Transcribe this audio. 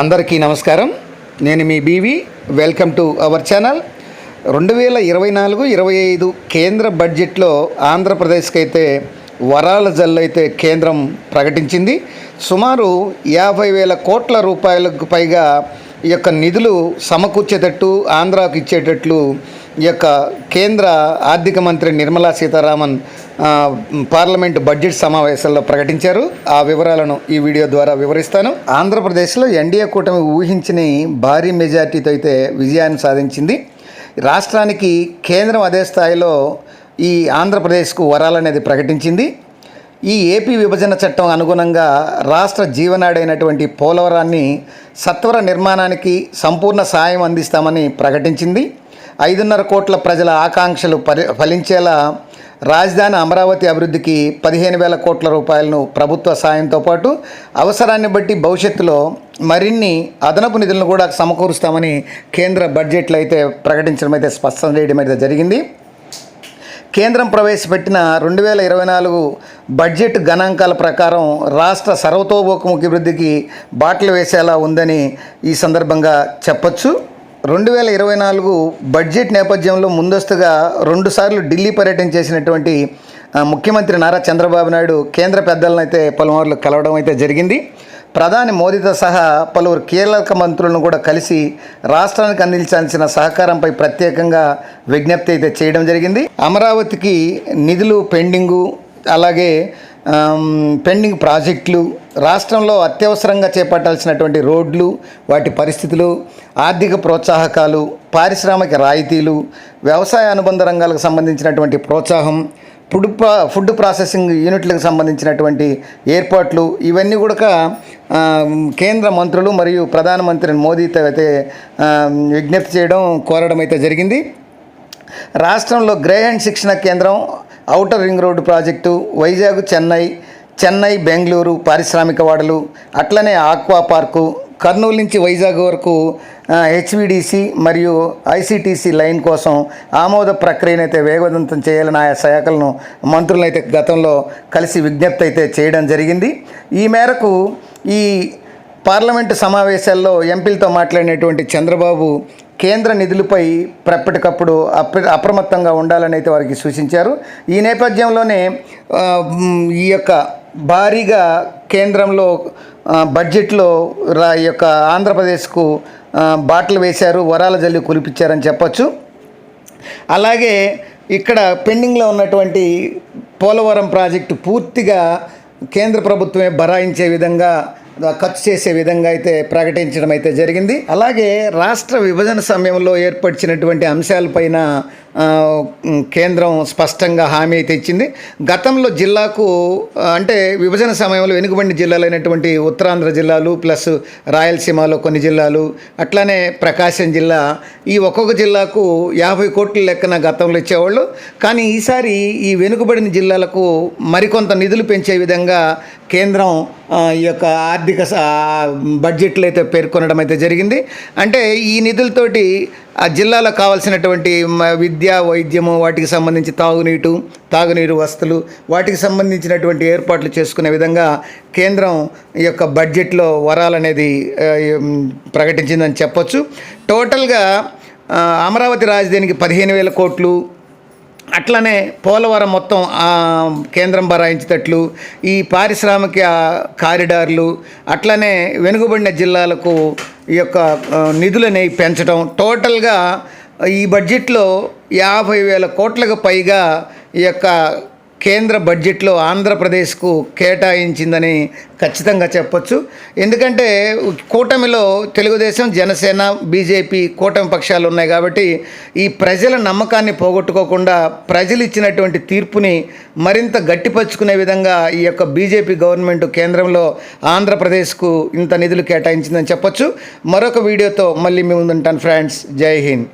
అందరికీ నమస్కారం. నేను మీ BV. Welcome to our channel. 2024-25 కేంద్ర బడ్జెట్లో ఆంధ్రప్రదేశ్కి అయితే వరాల జల్లు అయితే కేంద్రం ప్రకటించింది. సుమారు 50,000 కోట్ల రూపాయలకు పైగా ఈ యొక్క నిధులు సమకూర్చేటట్టు ఆంధ్రాకు ఇచ్చేటట్లు ఈ యొక్క కేంద్ర ఆర్థిక మంత్రి నిర్మలా సీతారామన్ పార్లమెంటు బడ్జెట్ సమావేశాల్లో ప్రకటించారు. ఆ వివరాలను ఈ వీడియో ద్వారా వివరిస్తాను. ఆంధ్రప్రదేశ్లో ఎన్డీఏ కూటమి ఊహించని భారీ మెజార్టీతో అయితే విజయాన్ని సాధించింది. రాష్ట్రానికి కేంద్రం అదే స్థాయిలో ఈ ఆంధ్రప్రదేశ్కు వరాలనేది ప్రకటించింది. ఈ ఏపీ విభజన చట్టం అనుగుణంగా రాష్ట్ర జీవనాడైనటువంటి పోలవరాన్ని సత్వర నిర్మాణానికి సంపూర్ణ సాయం అందిస్తామని ప్రకటించింది. 5.5 కోట్ల ప్రజల ఆకాంక్షలు ఫలించేలా రాజధాని అమరావతి అభివృద్ధికి 15,000 కోట్ల రూపాయలను ప్రభుత్వ సాయంతో పాటు అవసరాన్ని బట్టి భవిష్యత్తులో మరిన్ని అదనపు నిధులను కూడా సమకూరుస్తామని కేంద్ర బడ్జెట్లో అయితే ప్రకటించడం అయితే స్పష్టం చేయడం అయితే జరిగింది. కేంద్రం ప్రవేశపెట్టిన 2024 బడ్జెట్ గణాంకాల ప్రకారం రాష్ట్ర సర్వతోముఖ అభివృద్ధికి బాటలు వేసేలా ఉందని ఈ సందర్భంగా చెప్పొచ్చు. 2024 బడ్జెట్ నేపథ్యంలో ముందస్తుగా 2 సార్లు ఢిల్లీ పర్యటన చేసినటువంటి ముఖ్యమంత్రి నారా చంద్రబాబు నాయుడు కేంద్ర పెద్దలను అయితే పలుమార్లు కలవడం అయితే జరిగింది. ప్రధాని మోదీతో సహా పలువురు కీలక మంత్రులను కూడా కలిసి రాష్ట్రానికి అందించాల్సిన సహకారంపై ప్రత్యేకంగా విజ్ఞప్తి అయితే చేయడం జరిగింది. అమరావతికి నిధులు పెండింగు, అలాగే పెండింగ్ ప్రాజెక్టులు, రాష్ట్రంలో అత్యవసరంగా చేపట్టాల్సినటువంటి రోడ్లు, వాటి పరిస్థితులు, ఆర్థిక ప్రోత్సాహకాలు, పారిశ్రామిక రాయితీలు, వ్యవసాయ అనుబంధ రంగాలకు సంబంధించినటువంటి ప్రోత్సాహం, ఫుడ్ ప్రాసెసింగ్ యూనిట్లకు సంబంధించినటువంటి ఏర్పాట్లు, ఇవన్నీ కూడా కేంద్ర మంత్రులు మరియు ప్రధానమంత్రి మోదీతో అయితే విజ్ఞప్తి చేయడం, కోరడం అయితే జరిగింది. రాష్ట్రంలో గ్రేహండ్ శిక్షణ కేంద్రం, outer ring road project, Vizag Chennai Bengaluru పారిశ్రామిక వాడలు, అట్లనే ఆక్వా పార్కు, కర్నూలు నుంచి వైజాగ్ వరకు హెచ్విడిసి మరియు ఐసిటిసి లైన్ కోసం ఆమోద ప్రక్రియను అయితే వేగవంతం చేయాలని ఆయా శాఖలను మంత్రులను అయితే గతంలో కలిసి విజ్ఞప్తి అయితే చేయడం జరిగింది. ఈ మేరకు ఈ పార్లమెంటు సమావేశాల్లో ఎంపీలతో మాట్లాడినటువంటి చంద్రబాబు కేంద్ర నిధులపై ఎప్పటికప్పుడు అప్రమత్తంగా ఉండాలని అయితే వారికి సూచించారు. ఈ నేపథ్యంలోనే ఈ యొక్క భారీగా కేంద్రంలో బడ్జెట్లో ఈ యొక్క ఆంధ్రప్రదేశ్కు బాటలు వేశారు, వరాల జల్లి కురిపించారని చెప్పొచ్చు. అలాగే ఇక్కడ పెండింగ్లో ఉన్నటువంటి పోలవరం ప్రాజెక్టు పూర్తిగా కేంద్ర ప్రభుత్వమే భరాయించే విధంగా, ఖర్చు చేసే విధంగా అయితే ప్రకటించడం అయితే జరిగింది. అలాగే రాష్ట్ర విభజన సమయంలో ఏర్పరిచినటువంటి అంశాలపైన కేంద్రం స్పష్టంగా హామీ అయితే ఇచ్చింది. గతంలో జిల్లాకు అంటే విభజన సమయంలో వెనుకబడిన జిల్లాలైనటువంటి ఉత్తరాంధ్ర జిల్లాలు ప్లస్ రాయలసీమలో కొన్ని జిల్లాలు, అట్లానే ప్రకాశం జిల్లా, ఈ ఒక్కొక్క జిల్లాకు 50 కోట్ల లెక్కన గతంలో ఇచ్చేవాళ్ళు. కానీ ఈసారి ఈ వెనుకబడిన జిల్లాలకు మరికొంత నిధులు పెంచే విధంగా కేంద్రం ఈ యొక్క ఆర్థిక బడ్జెట్లో అయితే పేర్కొనడం అయితే జరిగింది. అంటే ఈ నిధులతోటి ఆ జిల్లాలో కావాల్సినటువంటి విద్య, వైద్యము, వాటికి సంబంధించి తాగునీరు వసతులు, వాటికి సంబంధించినటువంటి ఏర్పాట్లు చేసుకునే విధంగా కేంద్రం ఈ యొక్క బడ్జెట్లో వరాలనేది ప్రకటించిందని చెప్పొచ్చు. టోటల్గా అమరావతి రాజధానికి 15,000 కోట్లు, అట్లనే పోలవరం మొత్తం కేంద్రం భరాయించేటట్లు, ఈ పారిశ్రామిక కారిడార్లు, అట్లనే వెనుకబడిన జిల్లాలకు ఈ యొక్క నిధులని పెంచడం, టోటల్గా ఈ బడ్జెట్లో 50,000 కోట్లకు పైగా ఈ యొక్క కేంద్ర బడ్జెట్లో ఆంధ్రప్రదేశ్కు కేటాయించిందని ఖచ్చితంగా చెప్పొచ్చు. ఎందుకంటే కూటమిలో తెలుగుదేశం, జనసేన, బీజేపీ కూటమి పక్షాలు ఉన్నాయి కాబట్టి ఈ ప్రజల నమ్మకాన్ని పోగొట్టుకోకుండా ప్రజలు ఇచ్చినటువంటి తీర్పుని మరింత గట్టిపరుచుకునే విధంగా ఈ యొక్క బీజేపీ గవర్నమెంట్ కేంద్రంలో ఆంధ్రప్రదేశ్కు ఇంత నిధులు కేటాయించిందని చెప్పొచ్చు. మరొక వీడియోతో మళ్ళీ మీ ముందుంటాను ఫ్రెండ్స్. జై హింద్.